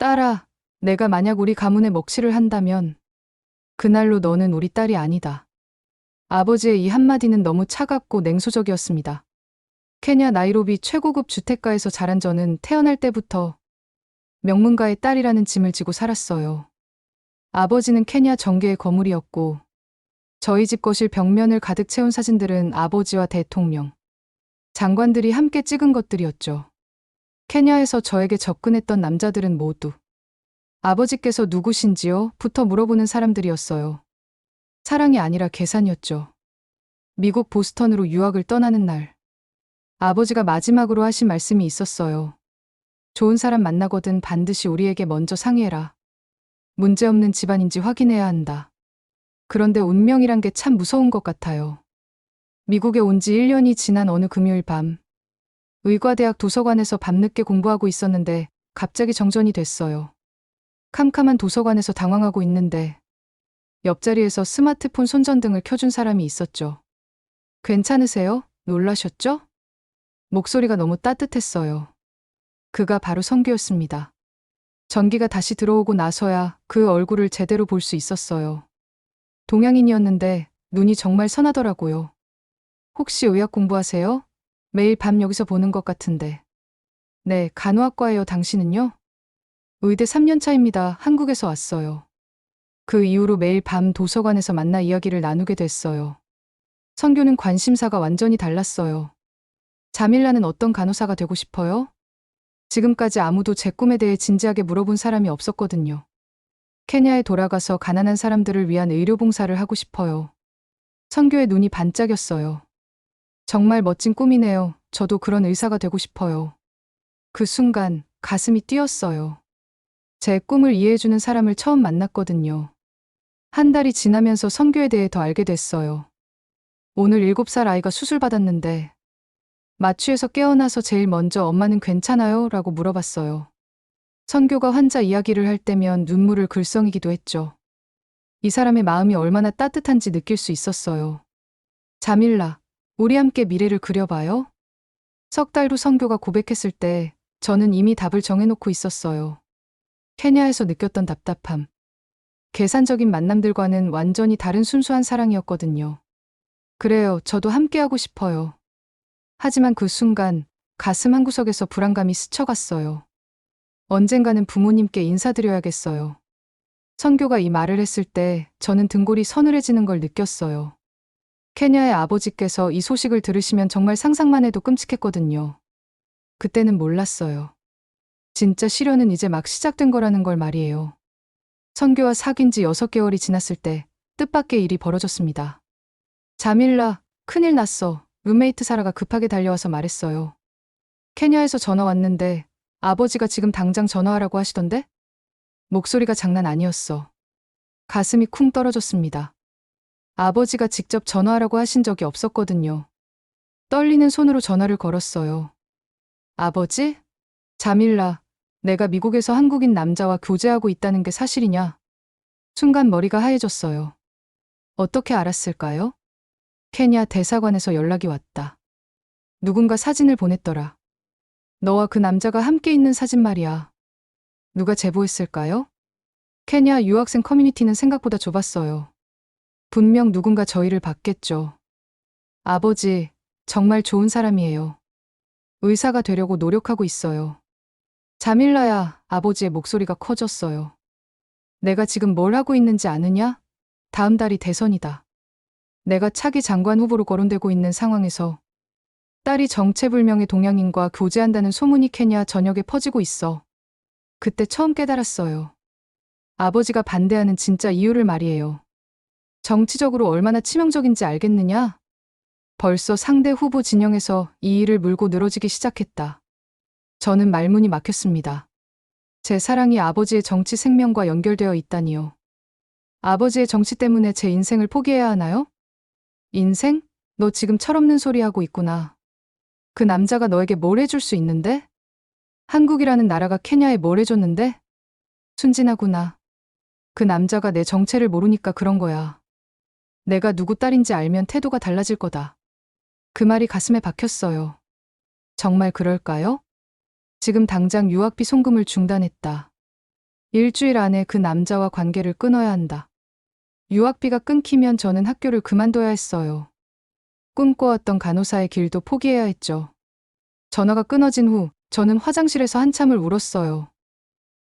딸아, 내가 만약 우리 가문에 먹칠을 한다면 그날로 너는 우리 딸이 아니다. 아버지의 이 한마디는 너무 차갑고 냉소적이었습니다. 케냐 나이로비 최고급 주택가에서 자란 저는 태어날 때부터 명문가의 딸이라는 짐을 지고 살았어요. 아버지는 케냐 정계의 거물이었고 저희 집 거실 벽면을 가득 채운 사진들은 아버지와 대통령, 장관들이 함께 찍은 것들이었죠. 케냐에서 저에게 접근했던 남자들은 모두 아버지께서 누구신지요? 부터 물어보는 사람들이었어요. 사랑이 아니라 계산이었죠. 미국 보스턴으로 유학을 떠나는 날, 아버지가 마지막으로 하신 말씀이 있었어요. 좋은 사람 만나거든 반드시 우리에게 먼저 상의해라. 문제없는 집안인지 확인해야 한다. 그런데 운명이란 게 참 무서운 것 같아요. 미국에 온 지 1년이 지난 어느 금요일 밤, 의과대학 도서관에서 밤늦게 공부하고 있었는데 갑자기 정전이 됐어요. 캄캄한 도서관에서 당황하고 있는데 옆자리에서 스마트폰 손전등을 켜준 사람이 있었죠. 괜찮으세요? 놀라셨죠? 목소리가 너무 따뜻했어요. 그가 바로 성규였습니다. 전기가 다시 들어오고 나서야 그 얼굴을 제대로 볼 수 있었어요. 동양인이었는데 눈이 정말 선하더라고요. 혹시 의학 공부하세요? 매일 밤 여기서 보는 것 같은데. 네, 간호학과예요. 당신은요? 의대 3년 차입니다. 한국에서 왔어요. 그 이후로 매일 밤 도서관에서 만나 이야기를 나누게 됐어요. 성규는 관심사가 완전히 달랐어요. 자밀라는 어떤 간호사가 되고 싶어요? 지금까지 아무도 제 꿈에 대해 진지하게 물어본 사람이 없었거든요. 케냐에 돌아가서 가난한 사람들을 위한 의료봉사를 하고 싶어요. 성규의 눈이 반짝였어요. 정말 멋진 꿈이네요. 저도 그런 의사가 되고 싶어요. 그 순간 가슴이 뛰었어요. 제 꿈을 이해해주는 사람을 처음 만났거든요. 한 달이 지나면서 성규에 대해 더 알게 됐어요. 오늘 7살 아이가 수술받았는데 마취에서 깨어나서 제일 먼저 엄마는 괜찮아요? 라고 물어봤어요. 성규가 환자 이야기를 할 때면 눈물을 글썽이기도 했죠. 이 사람의 마음이 얼마나 따뜻한지 느낄 수 있었어요. 자밀라, 우리 함께 미래를 그려봐요? 석 달 후 성규가 고백했을 때 저는 이미 답을 정해놓고 있었어요. 케냐에서 느꼈던 답답함. 계산적인 만남들과는 완전히 다른 순수한 사랑이었거든요. 그래요, 저도 함께하고 싶어요. 하지만 그 순간 가슴 한구석에서 불안감이 스쳐갔어요. 언젠가는 부모님께 인사드려야겠어요. 성규가 이 말을 했을 때 저는 등골이 서늘해지는 걸 느꼈어요. 케냐의 아버지께서 이 소식을 들으시면 정말 상상만 해도 끔찍했거든요. 그때는 몰랐어요. 진짜 시련은 이제 막 시작된 거라는 걸 말이에요. 성규와 사귄 지 6개월이 지났을 때 뜻밖의 일이 벌어졌습니다. 자밀라, 큰일 났어. 룸메이트 사라가 급하게 달려와서 말했어요. 케냐에서 전화 왔는데 아버지가 지금 당장 전화하라고 하시던데? 목소리가 장난 아니었어. 가슴이 쿵 떨어졌습니다. 아버지가 직접 전화하라고 하신 적이 없었거든요. 떨리는 손으로 전화를 걸었어요. 아버지? 자밀라, 내가 미국에서 한국인 남자와 교제하고 있다는 게 사실이냐? 순간 머리가 하얘졌어요. 어떻게 알았을까요? 케냐 대사관에서 연락이 왔다. 누군가 사진을 보냈더라. 너와 그 남자가 함께 있는 사진 말이야. 누가 제보했을까요? 케냐 유학생 커뮤니티는 생각보다 좁았어요. 분명 누군가 저희를 봤겠죠. 아버지, 정말 좋은 사람이에요. 의사가 되려고 노력하고 있어요. 자밀라야, 아버지의 목소리가 커졌어요. 내가 지금 뭘 하고 있는지 아느냐? 다음 달이 대선이다. 내가 차기 장관 후보로 거론되고 있는 상황에서 딸이 정체불명의 동양인과 교제한다는 소문이 케냐 전역에 퍼지고 있어. 그때 처음 깨달았어요. 아버지가 반대하는 진짜 이유를 말이에요. 정치적으로 얼마나 치명적인지 알겠느냐? 벌써 상대 후보 진영에서 이 일을 물고 늘어지기 시작했다. 저는 말문이 막혔습니다. 제 사랑이 아버지의 정치 생명과 연결되어 있다니요. 아버지의 정치 때문에 제 인생을 포기해야 하나요? 인생? 너 지금 철없는 소리 하고 있구나. 그 남자가 너에게 뭘 해줄 수 있는데? 한국이라는 나라가 케냐에 뭘 해줬는데? 순진하구나. 그 남자가 내 정체를 모르니까 그런 거야. 내가 누구 딸인지 알면 태도가 달라질 거다. 그 말이 가슴에 박혔어요. 정말 그럴까요? 지금 당장 유학비 송금을 중단했다. 일주일 안에 그 남자와 관계를 끊어야 한다. 유학비가 끊기면 저는 학교를 그만둬야 했어요. 꿈꿔왔던 간호사의 길도 포기해야 했죠. 전화가 끊어진 후 저는 화장실에서 한참을 울었어요.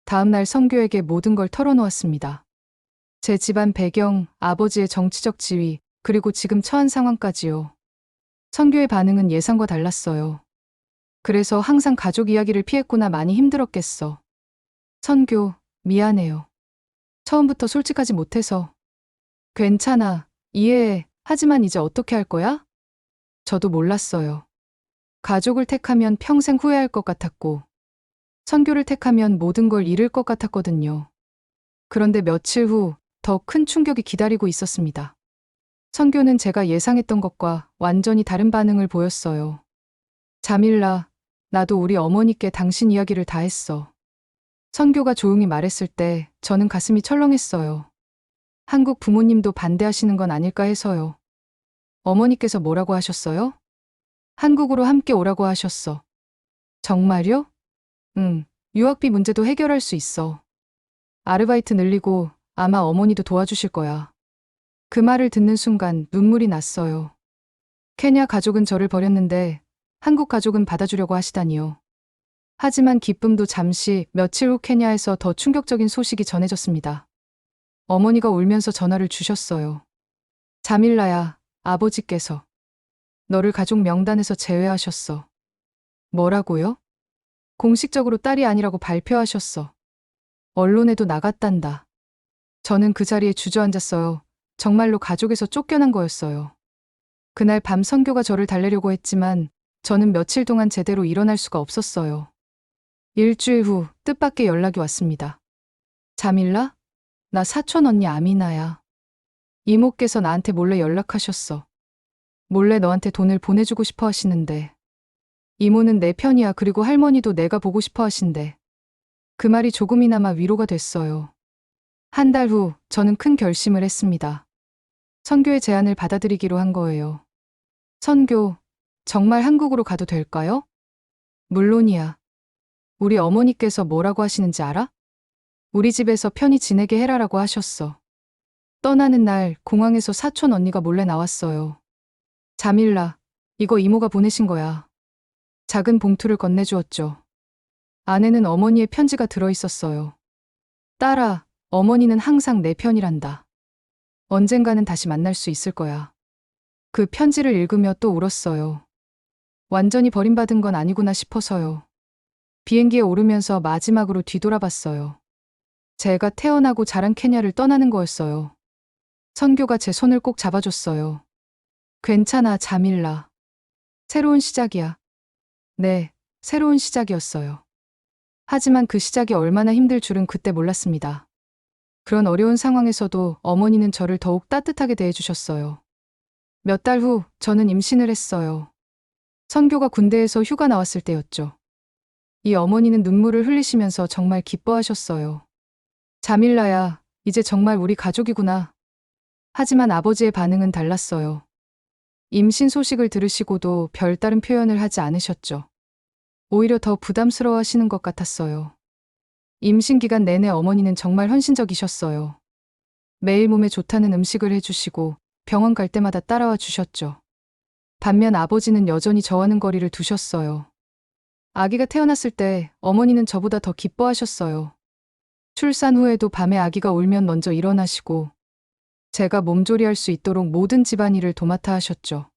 다음 날 선교에게 모든 걸 털어놓았습니다. 제 집안 배경, 아버지의 정치적 지위, 그리고 지금 처한 상황까지요. 선교의 반응은 예상과 달랐어요. 그래서 항상 가족 이야기를 피했구나, 많이 힘들었겠어. 선교, 미안해요. 처음부터 솔직하지 못해서. 괜찮아, 이해해. 하지만 이제 어떻게 할 거야? 저도 몰랐어요. 가족을 택하면 평생 후회할 것 같았고, 선교를 택하면 모든 걸 잃을 것 같았거든요. 그런데 며칠 후 더 큰 충격이 기다리고 있었습니다. 선교는 제가 예상했던 것과 완전히 다른 반응을 보였어요. 자밀라, 나도 우리 어머니께 당신 이야기를 다 했어. 선교가 조용히 말했을 때 저는 가슴이 철렁했어요. 한국 부모님도 반대하시는 건 아닐까 해서요. 어머니께서 뭐라고 하셨어요? 한국으로 함께 오라고 하셨어. 정말요? 응, 유학비 문제도 해결할 수 있어. 아르바이트 늘리고 아마 어머니도 도와주실 거야. 그 말을 듣는 순간 눈물이 났어요. 케냐 가족은 저를 버렸는데 한국 가족은 받아주려고 하시다니요. 하지만 기쁨도 잠시, 며칠 후 케냐에서 더 충격적인 소식이 전해졌습니다. 어머니가 울면서 전화를 주셨어요. 자밀라야, 아버지께서 너를 가족 명단에서 제외하셨어. 뭐라고요? 공식적으로 딸이 아니라고 발표하셨어. 언론에도 나갔단다. 저는 그 자리에 주저앉았어요. 정말로 가족에서 쫓겨난 거였어요. 그날 밤 선교가 저를 달래려고 했지만 저는 며칠 동안 제대로 일어날 수가 없었어요. 일주일 후 뜻밖의 연락이 왔습니다. 자밀라? 나 사촌 언니 아미나야. 이모께서 나한테 몰래 연락하셨어. 몰래 너한테 돈을 보내주고 싶어 하시는데. 이모는 내 편이야. 그리고 할머니도 내가 보고 싶어 하신대. 그 말이 조금이나마 위로가 됐어요. 한 달 후 저는 큰 결심을 했습니다. 선교의 제안을 받아들이기로 한 거예요. 선교, 정말 한국으로 가도 될까요? 물론이야. 우리 어머니께서 뭐라고 하시는지 알아? 우리 집에서 편히 지내게 해라라고 하셨어. 떠나는 날 공항에서 사촌 언니가 몰래 나왔어요. 자밀라, 이거 이모가 보내신 거야. 작은 봉투를 건네주었죠. 안에는 어머니의 편지가 들어있었어요. 딸아, 어머니는 항상 내 편이란다. 언젠가는 다시 만날 수 있을 거야. 그 편지를 읽으며 또 울었어요. 완전히 버림받은 건 아니구나 싶어서요. 비행기에 오르면서 마지막으로 뒤돌아봤어요. 제가 태어나고 자란 케냐를 떠나는 거였어요. 선교가 제 손을 꼭 잡아줬어요. 괜찮아, 자밀라. 새로운 시작이야. 네, 새로운 시작이었어요. 하지만 그 시작이 얼마나 힘들 줄은 그때 몰랐습니다. 그런 어려운 상황에서도 어머니는 저를 더욱 따뜻하게 대해주셨어요. 몇 달 후 저는 임신을 했어요. 선교가 군대에서 휴가 나왔을 때였죠. 이 어머니는 눈물을 흘리시면서 정말 기뻐하셨어요. 자밀라야, 이제 정말 우리 가족이구나. 하지만 아버지의 반응은 달랐어요. 임신 소식을 들으시고도 별다른 표현을 하지 않으셨죠. 오히려 더 부담스러워하시는 것 같았어요. 임신 기간 내내 어머니는 정말 헌신적이셨어요. 매일 몸에 좋다는 음식을 해주시고 병원 갈 때마다 따라와 주셨죠. 반면 아버지는 여전히 저와는 거리를 두셨어요. 아기가 태어났을 때 어머니는 저보다 더 기뻐하셨어요. 출산 후에도 밤에 아기가 울면 먼저 일어나시고 제가 몸조리할 수 있도록 모든 집안일을 도맡아 하셨죠.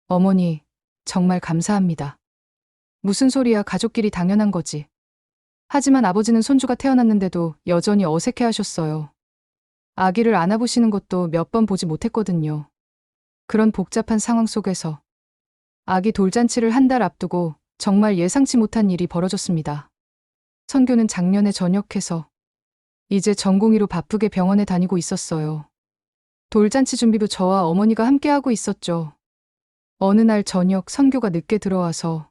어머니, 정말 감사합니다. 무슨 소리야, 가족끼리 당연한 거지. 하지만 아버지는 손주가 태어났는데도 여전히 어색해 하셨어요. 아기를 안아보시는 것도 몇 번 보지 못했거든요. 그런 복잡한 상황 속에서 아기 돌잔치를 한 달 앞두고 정말 예상치 못한 일이 벌어졌습니다. 선교는 작년에 전역해서 이제 전공의로 바쁘게 병원에 다니고 있었어요. 돌잔치 준비도 저와 어머니가 함께하고 있었죠. 어느 날 저녁 선교가 늦게 들어와서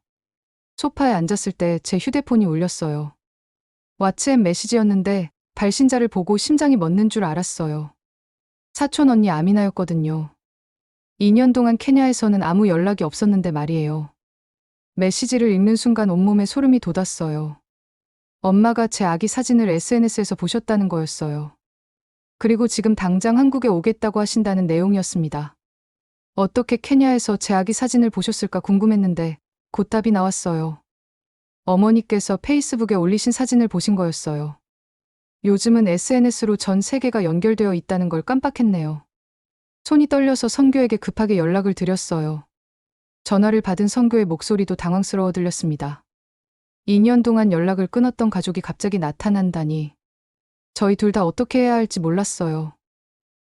소파에 앉았을 때 제 휴대폰이 울렸어요. 왓츠앱 메시지였는데 발신자를 보고 심장이 멎는 줄 알았어요. 사촌 언니 아미나였거든요. 2년 동안 케냐에서는 아무 연락이 없었는데 말이에요. 메시지를 읽는 순간 온몸에 소름이 돋았어요. 엄마가 제 아기 사진을 SNS에서 보셨다는 거였어요. 그리고 지금 당장 한국에 오겠다고 하신다는 내용이었습니다. 어떻게 케냐에서 제 아기 사진을 보셨을까 궁금했는데 곧 답이 나왔어요. 어머니께서 페이스북에 올리신 사진을 보신 거였어요. 요즘은 SNS로 전 세계가 연결되어 있다는 걸 깜빡했네요. 손이 떨려서 선교에게 급하게 연락을 드렸어요. 전화를 받은 선교의 목소리도 당황스러워 들렸습니다. 2년 동안 연락을 끊었던 가족이 갑자기 나타난다니. 저희 둘 다 어떻게 해야 할지 몰랐어요.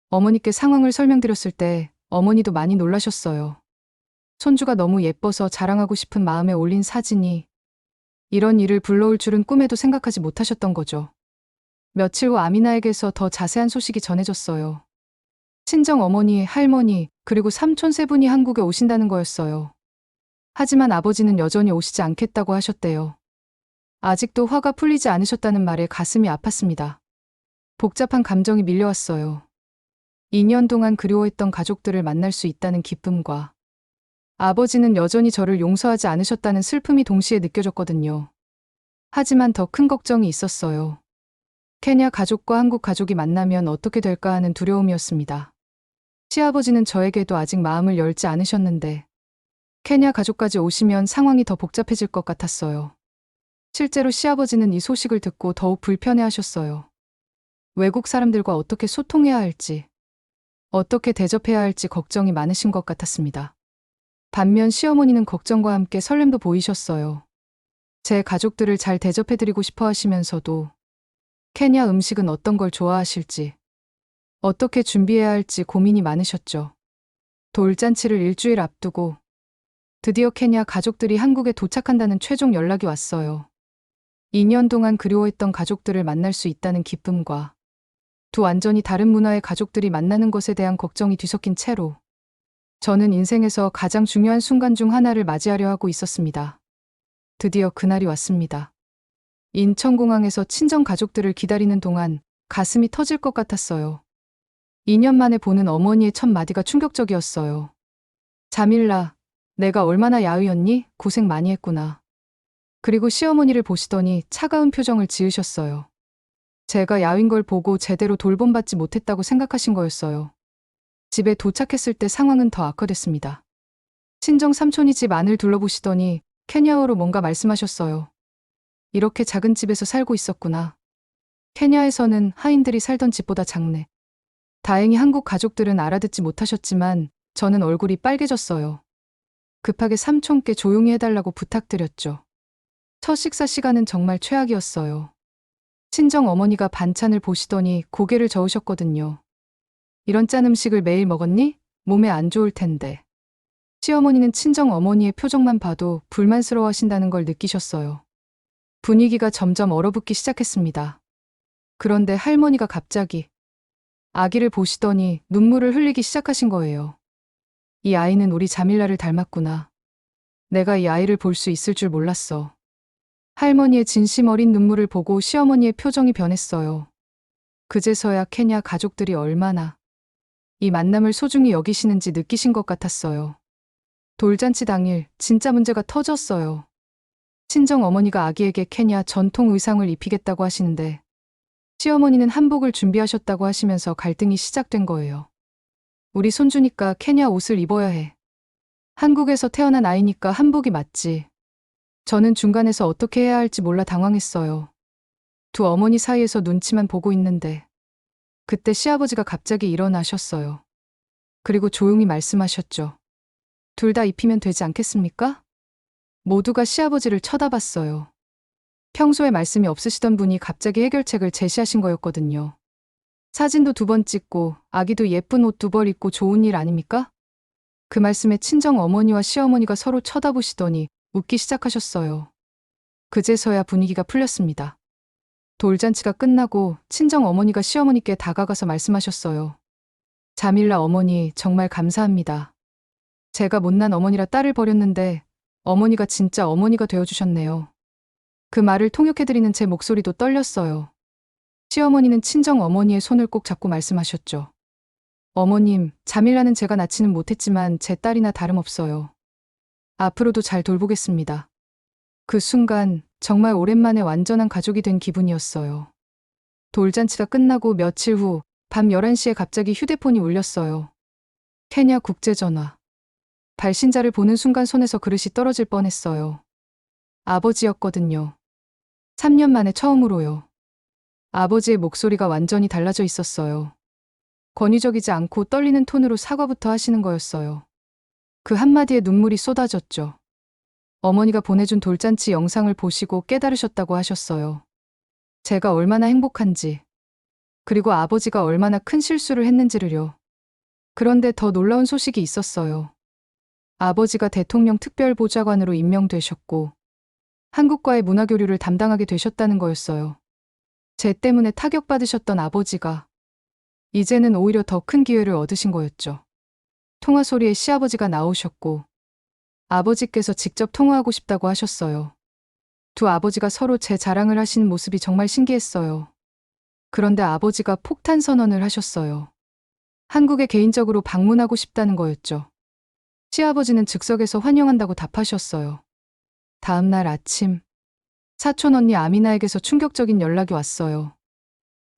어머니께 상황을 설명드렸을 때 어머니도 많이 놀라셨어요. 손주가 너무 예뻐서 자랑하고 싶은 마음에 올린 사진이 이런 일을 불러올 줄은 꿈에도 생각하지 못하셨던 거죠. 며칠 후 아미나에게서 더 자세한 소식이 전해졌어요. 친정 어머니, 할머니, 그리고 삼촌 세 분이 한국에 오신다는 거였어요. 하지만 아버지는 여전히 오시지 않겠다고 하셨대요. 아직도 화가 풀리지 않으셨다는 말에 가슴이 아팠습니다. 복잡한 감정이 밀려왔어요. 2년 동안 그리워했던 가족들을 만날 수 있다는 기쁨과 아버지는 여전히 저를 용서하지 않으셨다는 슬픔이 동시에 느껴졌거든요. 하지만 더 큰 걱정이 있었어요. 케냐 가족과 한국 가족이 만나면 어떻게 될까 하는 두려움이었습니다. 시아버지는 저에게도 아직 마음을 열지 않으셨는데 케냐 가족까지 오시면 상황이 더 복잡해질 것 같았어요. 실제로 시아버지는 이 소식을 듣고 더욱 불편해하셨어요. 외국 사람들과 어떻게 소통해야 할지, 어떻게 대접해야 할지 걱정이 많으신 것 같았습니다. 반면 시어머니는 걱정과 함께 설렘도 보이셨어요. 제 가족들을 잘 대접해드리고 싶어 하시면서도 케냐 음식은 어떤 걸 좋아하실지, 어떻게 준비해야 할지 고민이 많으셨죠. 돌잔치를 일주일 앞두고 드디어 케냐 가족들이 한국에 도착한다는 최종 연락이 왔어요. 2년 동안 그리워했던 가족들을 만날 수 있다는 기쁨과 두 완전히 다른 문화의 가족들이 만나는 것에 대한 걱정이 뒤섞인 채로 저는 인생에서 가장 중요한 순간 중 하나를 맞이하려 하고 있었습니다. 드디어 그날이 왔습니다. 인천공항에서 친정 가족들을 기다리는 동안 가슴이 터질 것 같았어요. 2년 만에 보는 어머니의 첫 마디가 충격적이었어요. 자밀라, 내가 얼마나 야위었니? 고생 많이 했구나. 그리고 시어머니를 보시더니 차가운 표정을 지으셨어요. 제가 야윈 걸 보고 제대로 돌봄받지 못했다고 생각하신 거였어요. 집에 도착했을 때 상황은 더 악화됐습니다. 친정 삼촌이 집 안을 둘러보시더니 케냐어로 뭔가 말씀하셨어요. 이렇게 작은 집에서 살고 있었구나. 케냐에서는 하인들이 살던 집보다 작네. 다행히 한국 가족들은 알아듣지 못하셨지만 저는 얼굴이 빨개졌어요. 급하게 삼촌께 조용히 해달라고 부탁드렸죠. 첫 식사 시간은 정말 최악이었어요. 친정 어머니가 반찬을 보시더니 고개를 저으셨거든요. 이런 짠 음식을 매일 먹었니? 몸에 안 좋을 텐데. 시어머니는 친정 어머니의 표정만 봐도 불만스러워 하신다는 걸 느끼셨어요. 분위기가 점점 얼어붙기 시작했습니다. 그런데 할머니가 갑자기 아기를 보시더니 눈물을 흘리기 시작하신 거예요. 이 아이는 우리 자밀라를 닮았구나. 내가 이 아이를 볼 수 있을 줄 몰랐어. 할머니의 진심 어린 눈물을 보고 시어머니의 표정이 변했어요. 그제서야 케냐 가족들이 얼마나 이 만남을 소중히 여기시는지 느끼신 것 같았어요. 돌잔치 당일 진짜 문제가 터졌어요. 친정 어머니가 아기에게 케냐 전통 의상을 입히겠다고 하시는데 시어머니는 한복을 준비하셨다고 하시면서 갈등이 시작된 거예요. 우리 손주니까 케냐 옷을 입어야 해. 한국에서 태어난 아이니까 한복이 맞지. 저는 중간에서 어떻게 해야 할지 몰라 당황했어요. 두 어머니 사이에서 눈치만 보고 있는데 그때 시아버지가 갑자기 일어나셨어요. 그리고 조용히 말씀하셨죠. 둘 다 입히면 되지 않겠습니까? 모두가 시아버지를 쳐다봤어요. 평소에 말씀이 없으시던 분이 갑자기 해결책을 제시하신 거였거든요. 사진도 2번 찍고 아기도 예쁜 옷 2벌 입고 좋은 일 아닙니까? 그 말씀에 친정 어머니와 시어머니가 서로 쳐다보시더니 웃기 시작하셨어요. 그제서야 분위기가 풀렸습니다. 돌잔치가 끝나고 친정 어머니가 시어머니께 다가가서 말씀하셨어요. 자밀라 어머니 정말 감사합니다. 제가 못난 어머니라 딸을 버렸는데 어머니가 진짜 어머니가 되어주셨네요. 그 말을 통역해드리는 제 목소리도 떨렸어요. 시어머니는 친정 어머니의 손을 꼭 잡고 말씀하셨죠. 어머님, 자밀라는 제가 낳지는 못했지만 제 딸이나 다름없어요. 앞으로도 잘 돌보겠습니다. 그 순간 정말 오랜만에 완전한 가족이 된 기분이었어요. 돌잔치가 끝나고 며칠 후 밤 11시에 갑자기 휴대폰이 울렸어요. 케냐 국제전화. 발신자를 보는 순간 손에서 그릇이 떨어질 뻔했어요. 아버지였거든요. 3년 만에 처음으로요. 아버지의 목소리가 완전히 달라져 있었어요. 권위적이지 않고 떨리는 톤으로 사과부터 하시는 거였어요. 그 한마디에 눈물이 쏟아졌죠. 어머니가 보내준 돌잔치 영상을 보시고 깨달으셨다고 하셨어요. 제가 얼마나 행복한지, 그리고 아버지가 얼마나 큰 실수를 했는지를요. 그런데 더 놀라운 소식이 있었어요. 아버지가 대통령 특별보좌관으로 임명되셨고, 한국과의 문화교류를 담당하게 되셨다는 거였어요. 제 때문에 타격받으셨던 아버지가 이제는 오히려 더 큰 기회를 얻으신 거였죠. 통화 소리에 시아버지가 나오셨고, 아버지께서 직접 통화하고 싶다고 하셨어요. 두 아버지가 서로 제 자랑을 하시는 모습이 정말 신기했어요. 그런데 아버지가 폭탄 선언을 하셨어요. 한국에 개인적으로 방문하고 싶다는 거였죠. 시아버지는 즉석에서 환영한다고 답하셨어요. 다음 날 아침, 사촌 언니 아미나에게서 충격적인 연락이 왔어요.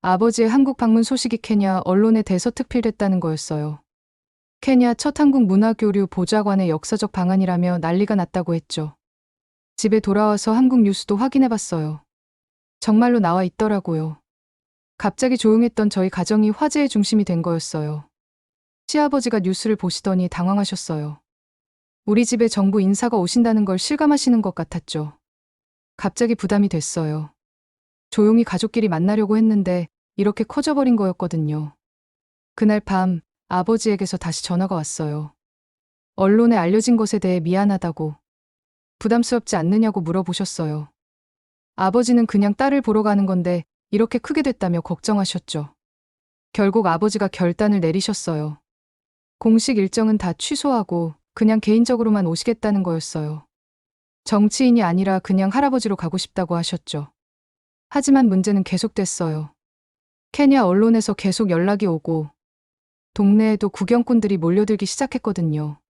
아버지의 한국 방문 소식이 케냐 언론에 대서특필됐다는 거였어요. 케냐 첫 한국 문화교류 보좌관의 역사적 방한이라며 난리가 났다고 했죠. 집에 돌아와서 한국 뉴스도 확인해봤어요. 정말로 나와 있더라고요. 갑자기 조용했던 저희 가정이 화제의 중심이 된 거였어요. 시아버지가 뉴스를 보시더니 당황하셨어요. 우리 집에 정부 인사가 오신다는 걸 실감하시는 것 같았죠. 갑자기 부담이 됐어요. 조용히 가족끼리 만나려고 했는데 이렇게 커져버린 거였거든요. 그날 밤 아버지에게서 다시 전화가 왔어요. 언론에 알려진 것에 대해 미안하다고, 부담스럽지 않느냐고 물어보셨어요. 아버지는 그냥 딸을 보러 가는 건데 이렇게 크게 됐다며 걱정하셨죠. 결국 아버지가 결단을 내리셨어요. 공식 일정은 다 취소하고 그냥 개인적으로만 오시겠다는 거였어요. 정치인이 아니라 그냥 할아버지로 가고 싶다고 하셨죠. 하지만 문제는 계속됐어요. 케냐 언론에서 계속 연락이 오고 동네에도 구경꾼들이 몰려들기 시작했거든요.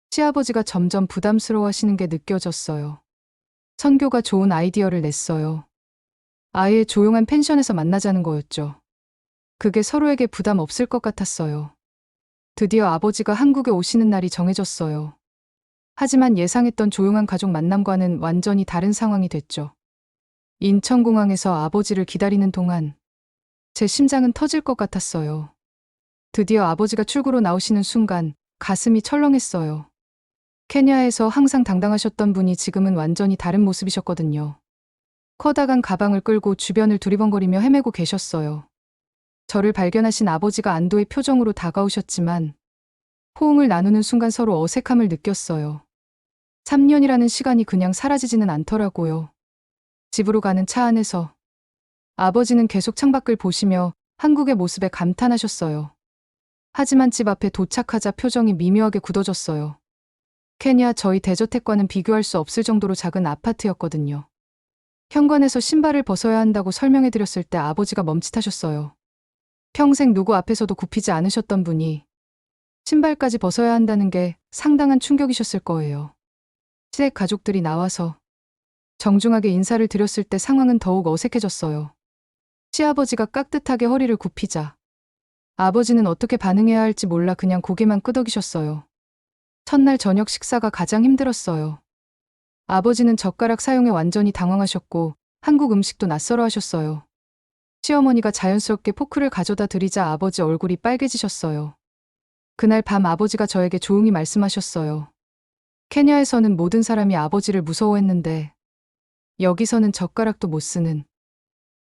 시아버지가 점점 부담스러워하시는 게 느껴졌어요. 선교가 좋은 아이디어를 냈어요. 아예 조용한 펜션에서 만나자는 거였죠. 그게 서로에게 부담 없을 것 같았어요. 드디어 아버지가 한국에 오시는 날이 정해졌어요. 하지만 예상했던 조용한 가족 만남과는 완전히 다른 상황이 됐죠. 인천공항에서 아버지를 기다리는 동안 제 심장은 터질 것 같았어요. 드디어 아버지가 출구로 나오시는 순간 가슴이 철렁했어요. 케냐에서 항상 당당하셨던 분이 지금은 완전히 다른 모습이셨거든요. 커다란 가방을 끌고 주변을 두리번거리며 헤매고 계셨어요. 저를 발견하신 아버지가 안도의 표정으로 다가오셨지만 호응을 나누는 순간 서로 어색함을 느꼈어요. 3년이라는 시간이 그냥 사라지지는 않더라고요. 집으로 가는 차 안에서 아버지는 계속 창밖을 보시며 한국의 모습에 감탄하셨어요. 하지만 집 앞에 도착하자 표정이 미묘하게 굳어졌어요. 케냐 저희 대저택과는 비교할 수 없을 정도로 작은 아파트였거든요. 현관에서 신발을 벗어야 한다고 설명해 드렸을 때 아버지가 멈칫하셨어요. 평생 누구 앞에서도 굽히지 않으셨던 분이 신발까지 벗어야 한다는 게 상당한 충격이셨을 거예요. 시댁 가족들이 나와서 정중하게 인사를 드렸을 때 상황은 더욱 어색해졌어요. 시아버지가 깍듯하게 허리를 굽히자 아버지는 어떻게 반응해야 할지 몰라 그냥 고개만 끄덕이셨어요. 첫날 저녁 식사가 가장 힘들었어요. 아버지는 젓가락 사용에 완전히 당황하셨고 한국 음식도 낯설어 하셨어요. 시어머니가 자연스럽게 포크를 가져다 드리자 아버지 얼굴이 빨개지셨어요. 그날 밤 아버지가 저에게 조용히 말씀하셨어요. 케냐에서는 모든 사람이 아버지를 무서워했는데 여기서는 젓가락도 못 쓰는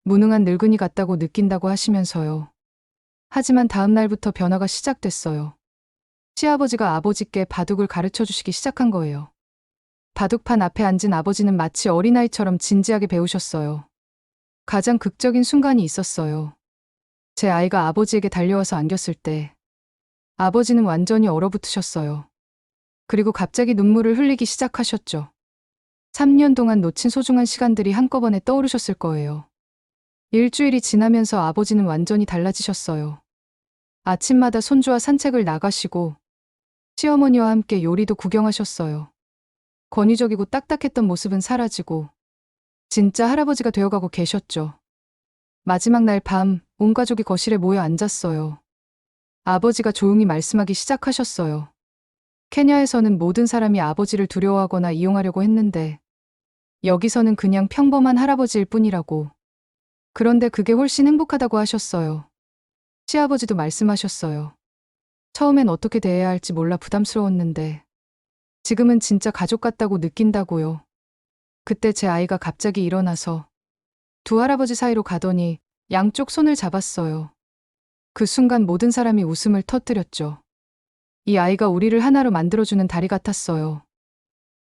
무능한 늙은이 같다고 느낀다고 하시면서요. 하지만 다음 날부터 변화가 시작됐어요. 시아버지가 아버지께 바둑을 가르쳐 주시기 시작한 거예요. 바둑판 앞에 앉은 아버지는 마치 어린아이처럼 진지하게 배우셨어요. 가장 극적인 순간이 있었어요. 제 아이가 아버지에게 달려와서 안겼을 때 아버지는 완전히 얼어붙으셨어요. 그리고 갑자기 눈물을 흘리기 시작하셨죠. 3년 동안 놓친 소중한 시간들이 한꺼번에 떠오르셨을 거예요. 일주일이 지나면서 아버지는 완전히 달라지셨어요. 아침마다 손주와 산책을 나가시고 시어머니와 함께 요리도 구경하셨어요. 권위적이고 딱딱했던 모습은 사라지고 진짜 할아버지가 되어가고 계셨죠. 마지막 날 밤, 온 가족이 거실에 모여 앉았어요. 아버지가 조용히 말씀하기 시작하셨어요. 케냐에서는 모든 사람이 아버지를 두려워하거나 이용하려고 했는데, 여기서는 그냥 평범한 할아버지일 뿐이라고. 그런데 그게 훨씬 행복하다고 하셨어요. 시아버지도 말씀하셨어요. 처음엔 어떻게 대해야 할지 몰라 부담스러웠는데, 지금은 진짜 가족 같다고 느낀다고요. 그때 제 아이가 갑자기 일어나서 두 할아버지 사이로 가더니 양쪽 손을 잡았어요. 그 순간 모든 사람이 웃음을 터뜨렸죠. 이 아이가 우리를 하나로 만들어주는 다리 같았어요.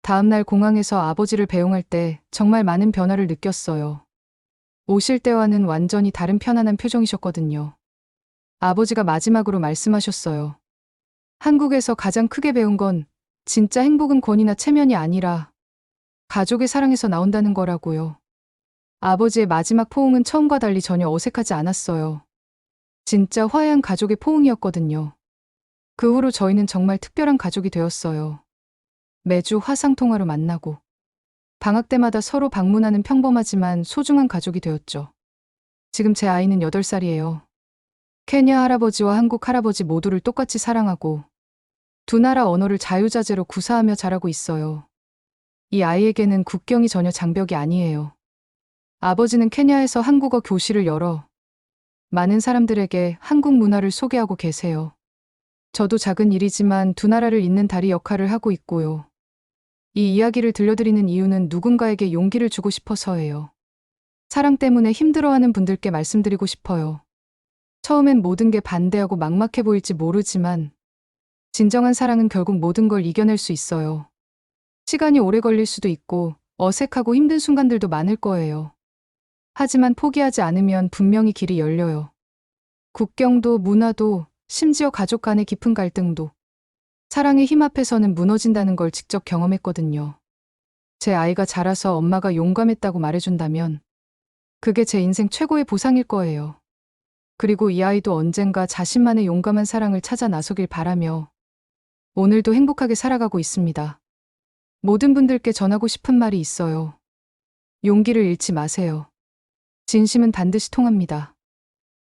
다음날 공항에서 아버지를 배웅할 때 정말 많은 변화를 느꼈어요. 오실 때와는 완전히 다른 편안한 표정이셨거든요. 아버지가 마지막으로 말씀하셨어요. 한국에서 가장 크게 배운 건 진짜 행복은 권위나 체면이 아니라 가족의 사랑에서 나온다는 거라고요. 아버지의 마지막 포옹은 처음과 달리 전혀 어색하지 않았어요. 진짜 화해한 가족의 포옹이었거든요. 그 후로 저희는 정말 특별한 가족이 되었어요. 매주 화상통화로 만나고 방학 때마다 서로 방문하는 평범하지만 소중한 가족이 되었죠. 지금 제 아이는 8살이에요. 케냐 할아버지와 한국 할아버지 모두를 똑같이 사랑하고 두 나라 언어를 자유자재로 구사하며 자라고 있어요. 이 아이에게는 국경이 전혀 장벽이 아니에요. 아버지는 케냐에서 한국어 교실을 열어 많은 사람들에게 한국 문화를 소개하고 계세요. 저도 작은 일이지만 두 나라를 잇는 다리 역할을 하고 있고요. 이 이야기를 들려드리는 이유는 누군가에게 용기를 주고 싶어서예요. 사랑 때문에 힘들어하는 분들께 말씀드리고 싶어요. 처음엔 모든 게 반대하고 막막해 보일지 모르지만 진정한 사랑은 결국 모든 걸 이겨낼 수 있어요. 시간이 오래 걸릴 수도 있고 어색하고 힘든 순간들도 많을 거예요. 하지만 포기하지 않으면 분명히 길이 열려요. 국경도 문화도 심지어 가족 간의 깊은 갈등도 사랑의 힘 앞에서는 무너진다는 걸 직접 경험했거든요. 제 아이가 자라서 엄마가 용감했다고 말해준다면 그게 제 인생 최고의 보상일 거예요. 그리고 이 아이도 언젠가 자신만의 용감한 사랑을 찾아 나서길 바라며 오늘도 행복하게 살아가고 있습니다. 모든 분들께 전하고 싶은 말이 있어요. 용기를 잃지 마세요. 진심은 반드시 통합니다.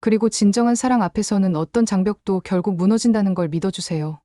그리고 진정한 사랑 앞에서는 어떤 장벽도 결국 무너진다는 걸 믿어주세요.